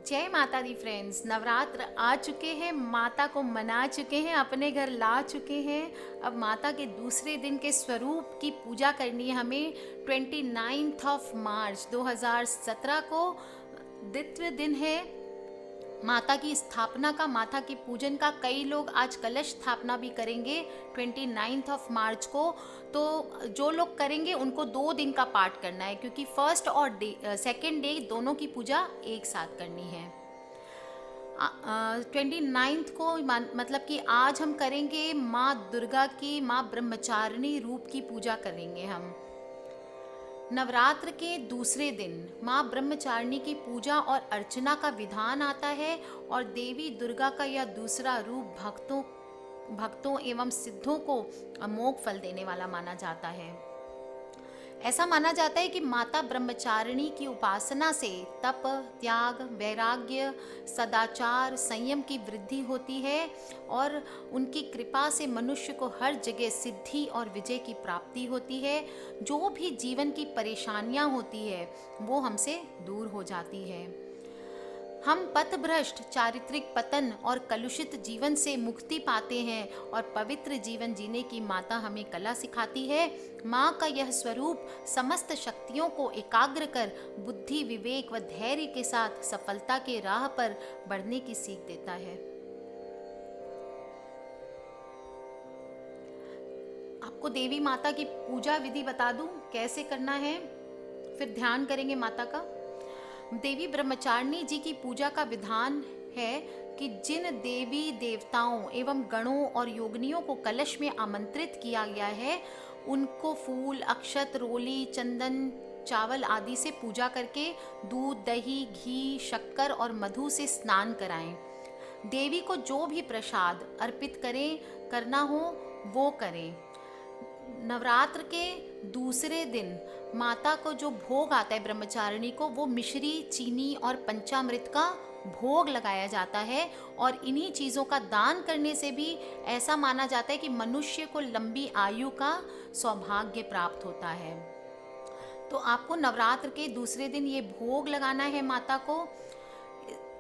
जय माता दी फ्रेंड्स। नवरात्र आ चुके हैं, माता को मना चुके हैं, अपने घर ला चुके हैं। अब माता के दूसरे दिन के स्वरूप की पूजा करनी है हमें। 29 ऑफ मार्च 2017 को द्वितीय दिन है माता की स्थापना का, माता की पूजन का। कई लोग आज कलश स्थापना भी करेंगे 29 ऑफ मार्च को। तो जो लोग करेंगे उनको 2 दिन का पाठ करना है, क्योंकि फर्स्ट और सेकेंड डे दोनों की पूजा एक साथ करनी है। 29 को मतलब कि आज हम करेंगे माँ दुर्गा की, माँ ब्रह्मचारिणी रूप की पूजा करेंगे हम। नवरात्र के दूसरे दिन माँ ब्रह्मचारिणी की पूजा और अर्चना का विधान आता है, और देवी दुर्गा का यह दूसरा रूप भक्तों एवं सिद्धों को अमोघ फल देने वाला माना जाता है। ऐसा माना जाता है कि माता ब्रह्मचारिणी की उपासना से तप, त्याग, वैराग्य, सदाचार, संयम की वृद्धि होती है, और उनकी कृपा से मनुष्य को हर जगह सिद्धि और विजय की प्राप्ति होती है। जो भी जीवन की परेशानियां होती है वो हमसे दूर हो जाती है। हम पथभ्रष्ट, चारित्रिक पतन और कलुषित जीवन से मुक्ति पाते हैं, और पवित्र जीवन जीने की माता हमें कला सिखाती है। माँ का यह स्वरूप समस्त शक्तियों को एकाग्र कर बुद्धि, विवेक व धैर्य के साथ सफलता के राह पर बढ़ने की सीख देता है। आपको देवी माता की पूजा विधि बता दूं कैसे करना है, फिर ध्यान करेंगे माता का। देवी ब्रह्मचारिणी जी की पूजा का विधान है कि जिन देवी देवताओं एवं गणों और योगिनियों को कलश में आमंत्रित किया गया है, उनको फूल, अक्षत, रोली, चंदन, चावल आदि से पूजा करके दूध, दही, घी, शक्कर और मधु से स्नान कराएं। देवी को जो भी प्रसाद अर्पित करना हो वो करें। नवरात्र के दूसरे दिन माता को जो भोग आता है ब्रह्मचारिणी को, वो मिश्री, चीनी और पंचामृत का भोग लगाया जाता है। और इन्हीं चीज़ों का दान करने से भी ऐसा माना जाता है कि मनुष्य को लंबी आयु का सौभाग्य प्राप्त होता है। तो आपको नवरात्र के दूसरे दिन ये भोग लगाना है माता को।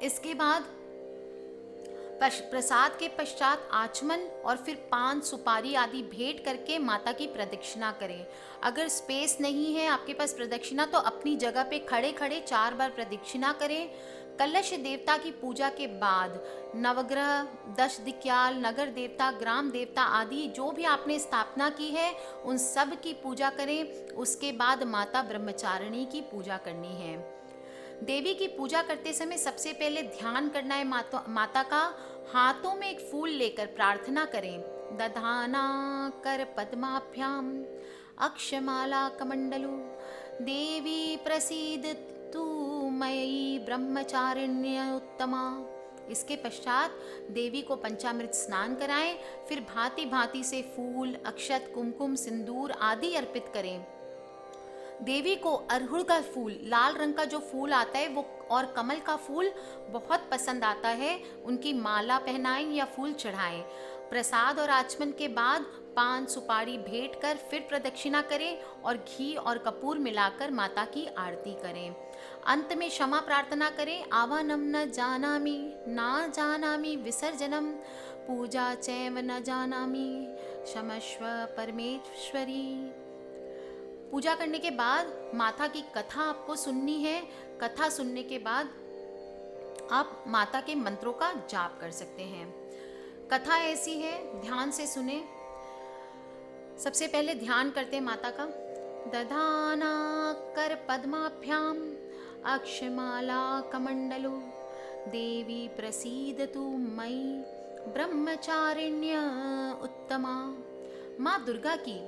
इसके बाद प्रसाद के पश्चात आचमन और फिर पान, सुपारी आदि भेंट करके माता की प्रदक्षिणा करें। अगर स्पेस नहीं है आपके पास प्रदक्षिणा, तो अपनी जगह पे खड़े खड़े 4 बार प्रदक्षिणा करें। कलश देवता की पूजा के बाद नवग्रह, 10 दिक्याल, नगर देवता, ग्राम देवता आदि जो भी आपने स्थापना की है उन सब की पूजा करें। उसके बाद माता ब्रह्मचारिणी की पूजा करनी है। देवी की पूजा करते समय सबसे पहले ध्यान करना है माता का। हाथों में एक फूल लेकर प्रार्थना करें। दधाना कर पद्माभ्याम अक्षमाला कमंडलु देवी प्रसीद तू मयि ब्रह्मचारिण्य उत्तमा। इसके पश्चात देवी को पंचामृत स्नान कराएं। फिर भांति भांति से फूल, अक्षत, कुमकुम, सिंदूर आदि अर्पित करें। देवी को अरहुल का फूल, लाल रंग का जो फूल आता है वो, और कमल का फूल बहुत पसंद आता है। उनकी माला पहनाएं या फूल चढ़ाएं। प्रसाद और आचमन के बाद पान, सुपारी भेंट कर फिर प्रदक्षिणा करें और घी और कपूर मिलाकर माता की आरती करें। अंत में क्षमा प्रार्थना करें। आवानम न जानामि ना जानामि विसर्जनम पूजा चैव न जानामि क्षमस्व परमेश्वरी। पूजा करने के बाद माता की कथा आपको सुननी है। कथा सुनने के बाद आप माता के मंत्रों का जाप कर सकते हैं। कथा ऐसी है, ध्यान से सुने। सबसे पहले ध्यान करते हैं माता का। दधाना कर पद्माभ्याम अक्षमाला कमंडलु देवी प्रसीदतु मयि ब्रह्मचारिण्य उत्तमा। माँ दुर्गा की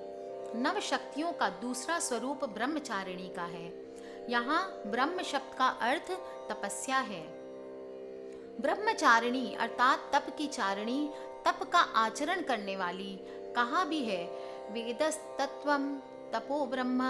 नव शक्तियों का दूसरा स्वरूप ब्रह्मचारिणी का है। यहाँ ब्रह्म शब्द का अर्थ तपस्या है। ब्रह्मचारिणी अर्थात तप की चारिणी, तप का आचरण करने वाली। कहा भी है वेदस्तत्वम तपो ब्रह्म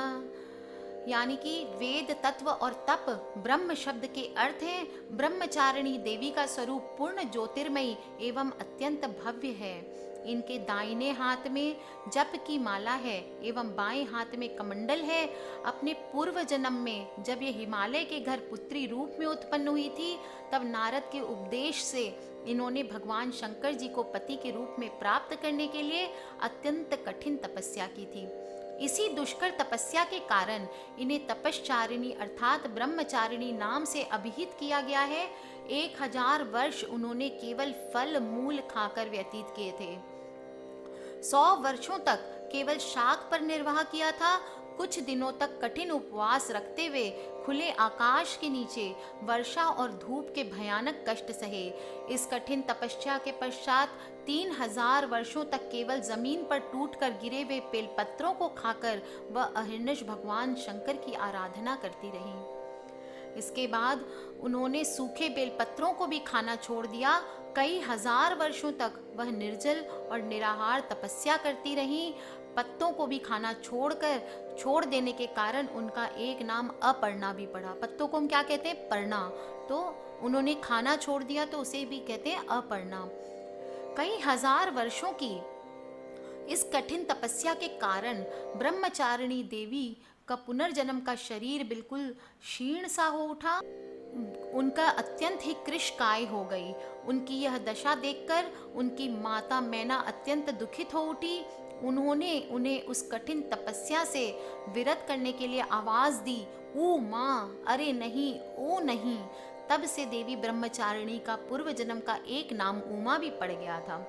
यानी कि वेद तत्व और तप ब्रह्म शब्द के अर्थ हैं। ब्रह्मचारिणी देवी का स्वरूप पूर्ण ज्योतिर्मयी एवं अत्यंत भव्य है। इनके दाहिने हाथ में जप की माला है एवं बाएं हाथ में कमंडल है। अपने पूर्व जन्म में जब ये हिमालय के घर पुत्री रूप में उत्पन्न हुई थी, तब नारद के उपदेश से इन्होंने भगवान शंकर जी को पति के रूप में प्राप्त करने के लिए अत्यंत कठिन तपस्या की थी। इसी दुष्कर तपस्या के कारण इन्हें तपश्चारिणी अर्थात ब्रह्मचारिणी नाम से अभिहित किया गया है। 1000 वर्ष उन्होंने केवल फल मूल खाकर व्यतीत किए थे। 100 वर्षों तक केवल शाक पर निर्वाह किया था। कुछ दिनों तक कठिन उपवास रखते हुए खुले आकाश के नीचे वर्षा और धूप के भयानक कष्ट सहे। इस कठिन तपस्या के पश्चात 3000 वर्षों तक केवल जमीन पर टूटकर गिरे हुए बेलपत्रों को खाकर वह अहर्निश भगवान शंकर की आराधना करती रही। इसके बाद उन्होंने सूखे बेलपत्रों को भी खाना छोड़ दिया। कई हजार वर्षों तक वह निर्जल और निराहार तपस्या करती रहीं। पत्तों को भी खाना छोड़ देने के कारण उनका एक नाम अपर्णा भी पड़ा। पत्तों को हम क्या कहते हैं? पर्णा। तो उन्होंने खाना छोड़ दिया तो उसे भी कहते हैं अपर्णा। कई हजार वर्षों की इस कठिन तपस्या के कारण ब्रह्मचारिणी देवी का पुनर्जन्म का शरीर बिल्कुल क्षीण सा हो उठा। उनका अत्यंत ही कृशकाय हो गई। उनकी यह दशा देखकर उनकी माता मैना अत्यंत दुखित हो उठी। उन्होंने उन्हें उस कठिन तपस्या से विरत करने के लिए आवाज दी, ओ माँ, अरे नहीं, ओ नहीं। तब से देवी ब्रह्मचारिणी का पूर्व जन्म का एक नाम उमा भी पड़ गया था।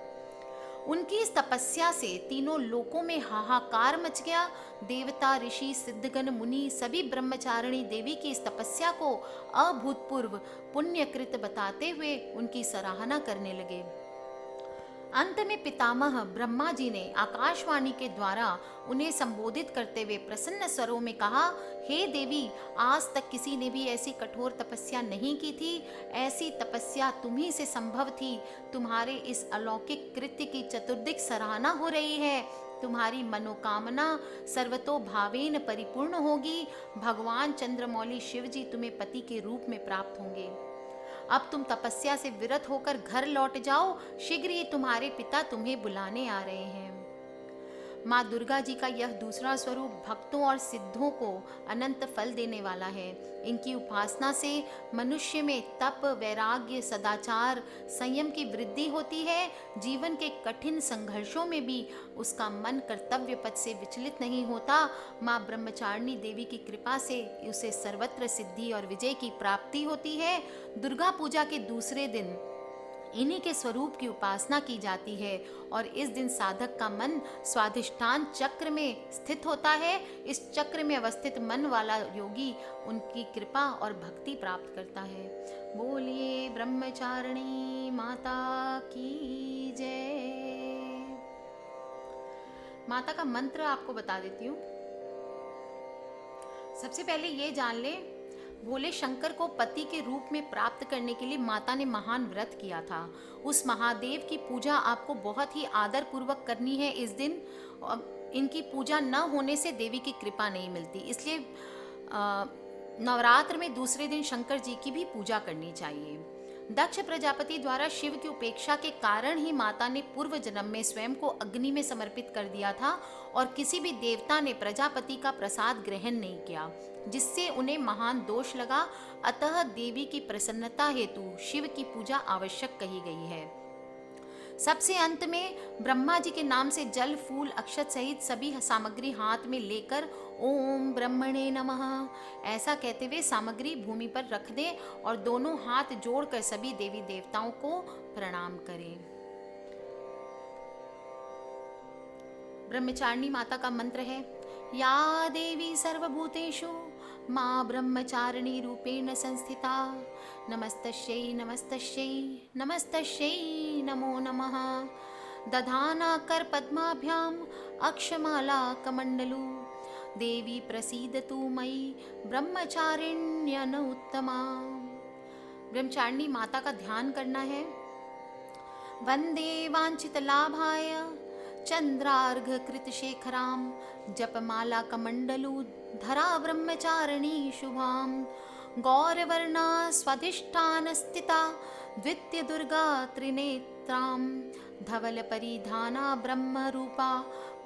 उनकी इस तपस्या से तीनों लोकों में हाहाकार मच गया। देवता, ऋषि, सिद्धगण, मुनि सभी ब्रह्मचारिणी देवी की इस तपस्या को अभूतपूर्व पुण्यकृत बताते हुए उनकी सराहना करने लगे। अंत में पितामह ब्रह्मा जी ने आकाशवाणी के द्वारा उन्हें संबोधित करते हुए प्रसन्न स्वरों में कहा, हे देवी, आज तक किसी ने भी ऐसी कठोर तपस्या नहीं की थी। ऐसी तपस्या तुम्ही से संभव थी। तुम्हारे इस अलौकिक कृत्य की चतुर्दिक सराहना हो रही है। तुम्हारी मनोकामना सर्वतो भावेन परिपूर्ण होगी। भगवान चंद्रमौली शिव जी तुम्हें पति के रूप में प्राप्त होंगे। अब तुम तपस्या से विरत होकर घर लौट जाओ। शीघ्र ही तुम्हारे पिता तुम्हें बुलाने आ रहे हैं। माँ दुर्गा जी का यह दूसरा स्वरूप भक्तों और सिद्धों को अनंत फल देने वाला है। इनकी उपासना से मनुष्य में तप, वैराग्य, सदाचार, संयम की वृद्धि होती है। जीवन के कठिन संघर्षों में भी उसका मन कर्तव्य पथ से विचलित नहीं होता। माँ ब्रह्मचारिणी देवी की कृपा से उसे सर्वत्र सिद्धि और विजय की प्राप्ति होती है। दुर्गा पूजा के दूसरे दिन इन्हीं के स्वरूप की उपासना की जाती है और इस दिन साधक का मन स्वाधिष्ठान चक्र में स्थित होता है। इस चक्र में अवस्थित मन वाला योगी उनकी कृपा और भक्ति प्राप्त करता है। बोलिए ब्रह्मचारिणी माता की जय। माता का मंत्र आपको बता देती हूँ। सबसे पहले ये जान ले, भोले शंकर को पति के रूप में प्राप्त करने के लिए माता ने महान व्रत किया था। उस महादेव की पूजा आपको बहुत ही आदर पूर्वक करनी है इस दिन। इनकी पूजा न होने से देवी की कृपा नहीं मिलती, इसलिए नवरात्र में दूसरे दिन शंकर जी की भी पूजा करनी चाहिए। दक्ष प्रजापति द्वारा शिव की उपेक्षा के कारण ही माता ने पूर्व जन्म में स्वयं को अग्नि में समर्पित कर दिया था और किसी भी देवता ने प्रजापति का प्रसाद ग्रहण नहीं किया, जिससे उन्हें महान दोष लगा। अतः देवी की प्रसन्नता हेतु शिव की पूजा आवश्यक कही गई है। सबसे अंत में ब्रह्मा जी के नाम से जल, फूल, अक्षत सहित सभी सामग्री हाथ में लेकर ओम ब्रह्मणे नमः ऐसा कहते हुए सामग्री भूमि पर रख दें और दोनों हाथ जोड़कर सभी देवी देवताओं को प्रणाम करें। ब्रह्मचारिणी माता का मंत्र है, या देवी सर्वभूतेषु माँ ब्रह्मचारिणी रूपेण संस्थिता, नमस्तस्यै नमस्तस्यै नमस्तस्यै नमो नमः। दधाना कर पद्माभ्याम अक्षमाला कमंडलू, देवी प्रसीदतु मयि ब्रह्मचारिण्यन उत्तमा। ब्रह्मचारिणी माता का ध्यान करना है। वंदे वांछित लाभाय चंद्रार्घ कृत शेखरां जपमाला कमंडलू धरा ब्रह्मचारिणी शुभाम गौरवर्णा स्वाधिष्ठान स्थिता द्वितीय दुर्गा त्रिनेत्रां धवल परिधाना ब्रह्म रूपा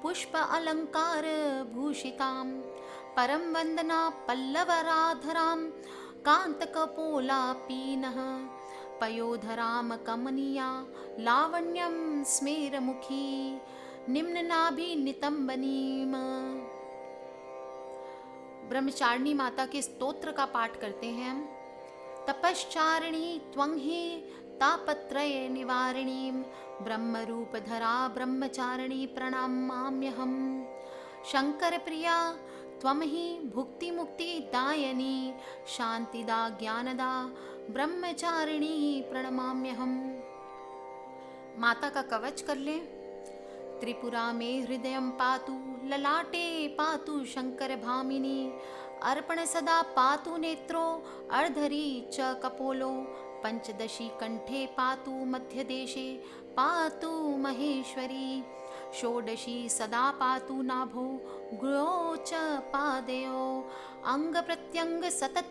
पुष्प अलंकार भूषितां परम वंदना पल्लवराधरां कांतकपोलापीनः पयोधरां कमनीया लावण्यं स्मेरमुखी निम्ननाभि नितंबनीम। ब्रह्मचारिणी माता के स्तोत्र का पाठ करते हैं हम। तपश्चारिणी त्वं हि तापत्रय निवारिणीं ब्रह्मरूपधरा ब्रह्मचारिणी प्रणमाम्यहम्। शंकर प्रिया त्वं हि भुक्ति मुक्ति दायनी शांतिदा ज्ञानदा ब्रह्मचारिणी प्रणमाम्यहम्। माता का कवच कर लें। त्रिपुरा में हृदयं पातु ललाटे पातु शंकर भामिनी अर्पण सदा पातु नेत्रो अर्धरी च कपोलो पंचदशी कंठे पातु मध्यदेशे पातु महेश्वरी षोडशी सदा पातु नाभो गुरो च पादयो अंग प्रत्यंग सतत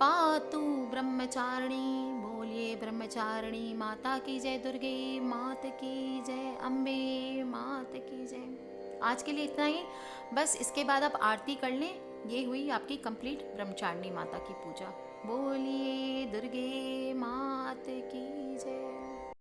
पातु ब्रह्मचारिणी। बोलिए ब्रह्मचारिणी माता की जय, दुर्गे मात की जय, अम्बे मात की जय। आज के लिए इतना ही, बस इसके बाद आप आरती कर लें। ये हुई आपकी कंप्लीट ब्रह्मचारिणी माता की पूजा। बोलिए दुर्गे मात की जय।